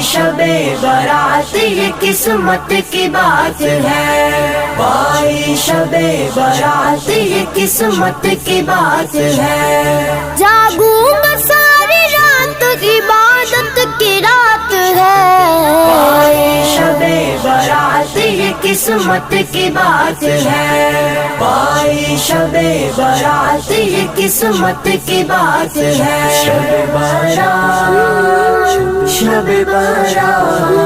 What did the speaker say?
शबे बारात ये किस्मत की बात है। पाई शबे बारात ये किस्मत की बात है। जागूंगा सारी रात इबादत की रात है। पाई शबे बारात ये किस्मत की बात है। पाई शबे बारात ये किस्मत की बात है। शबे बारात, शबे बारात,